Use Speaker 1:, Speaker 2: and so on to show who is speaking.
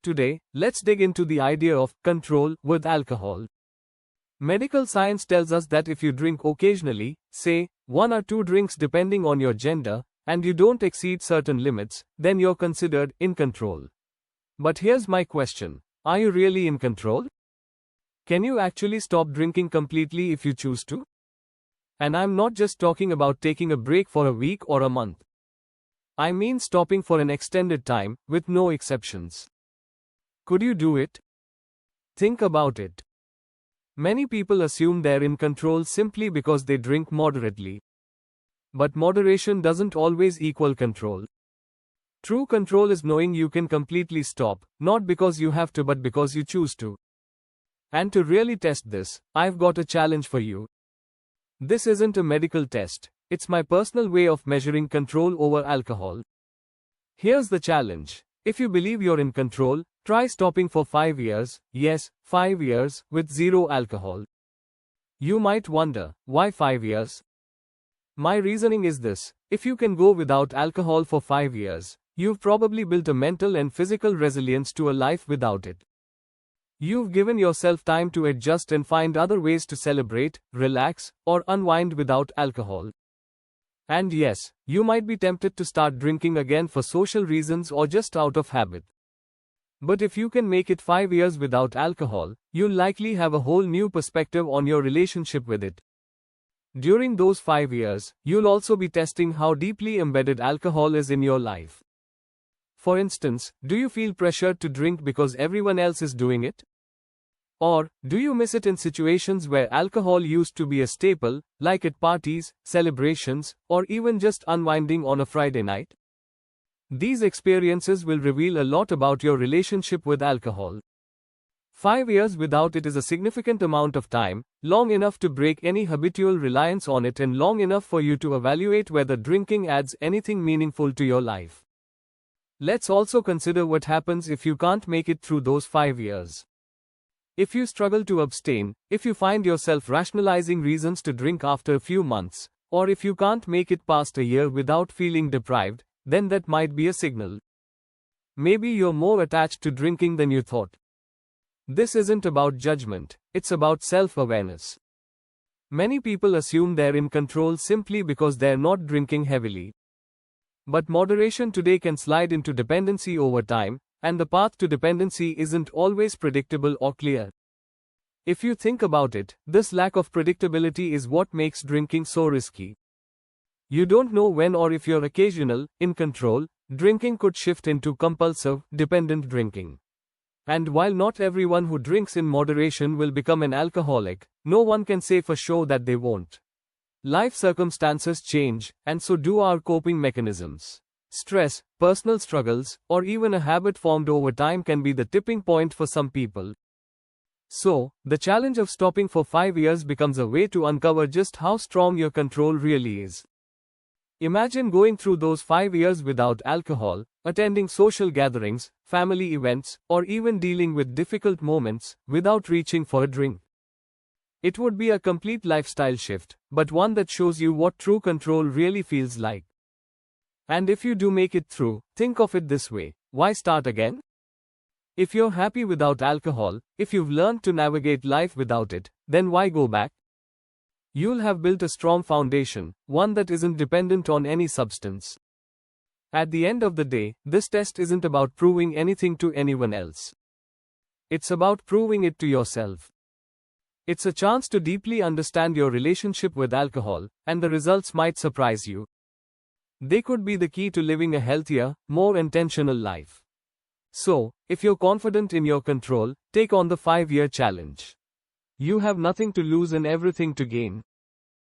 Speaker 1: Today, let's dig into the idea of control with alcohol. Medical science tells us that if you drink occasionally, say, 1 or 2 drinks depending on your gender, and you don't exceed certain limits, then you're considered in control. But here's my question. Are you really in control? Can you actually stop drinking completely if you choose to? And I'm not just talking about taking a break for a week or a month. I mean stopping for an extended time, with no exceptions. Could you do it? Think about it. Many people assume they're in control simply because they drink moderately. But moderation doesn't always equal control. True control is knowing you can completely stop, not because you have to but because you choose to. And to really test this, I've got a challenge for you. This isn't a medical test, it's my personal way of measuring control over alcohol. Here's the challenge. If you believe you're in control, try stopping for 5 years, yes, 5 years, with zero alcohol. You might wonder, why 5 years? My reasoning is this: if you can go without alcohol for 5 years, you've probably built a mental and physical resilience to a life without it. You've given yourself time to adjust and find other ways to celebrate, relax, or unwind without alcohol. And yes, you might be tempted to start drinking again for social reasons or just out of habit. But if you can make it 5 years without alcohol, you'll likely have a whole new perspective on your relationship with it. During those 5 years, you'll also be testing how deeply embedded alcohol is in your life. For instance, do you feel pressured to drink because everyone else is doing it? Or, do you miss it in situations where alcohol used to be a staple, like at parties, celebrations, or even just unwinding on a Friday night? These experiences will reveal a lot about your relationship with alcohol. 5 years without it is a significant amount of time, long enough to break any habitual reliance on it and long enough for you to evaluate whether drinking adds anything meaningful to your life. Let's also consider what happens if you can't make it through those 5 years. If you struggle to abstain, if you find yourself rationalizing reasons to drink after a few months, or if you can't make it past a year without feeling deprived, then that might be a signal. Maybe you're more attached to drinking than you thought. This isn't about judgment, it's about self-awareness. Many people assume they're in control simply because they're not drinking heavily. But moderation today can slide into dependency over time, and the path to dependency isn't always predictable or clear. If you think about it, this lack of predictability is what makes drinking so risky. You don't know when or if you're occasional, in control, drinking could shift into compulsive, dependent drinking. And while not everyone who drinks in moderation will become an alcoholic, no one can say for sure that they won't. Life circumstances change, and so do our coping mechanisms. Stress, personal struggles, or even a habit formed over time can be the tipping point for some people. So, the challenge of stopping for 5 years becomes a way to uncover just how strong your control really is. Imagine going through those 5 years without alcohol, attending social gatherings, family events, or even dealing with difficult moments, without reaching for a drink. It would be a complete lifestyle shift, but one that shows you what true control really feels like. And if you do make it through, think of it this way: why start again? If you're happy without alcohol, if you've learned to navigate life without it, then why go back? You'll have built a strong foundation, one that isn't dependent on any substance. At the end of the day, this test isn't about proving anything to anyone else. It's about proving it to yourself. It's a chance to deeply understand your relationship with alcohol, and the results might surprise you. They could be the key to living a healthier, more intentional life. So, if you're confident in your control, take on the 5-year challenge. You have nothing to lose and everything to gain.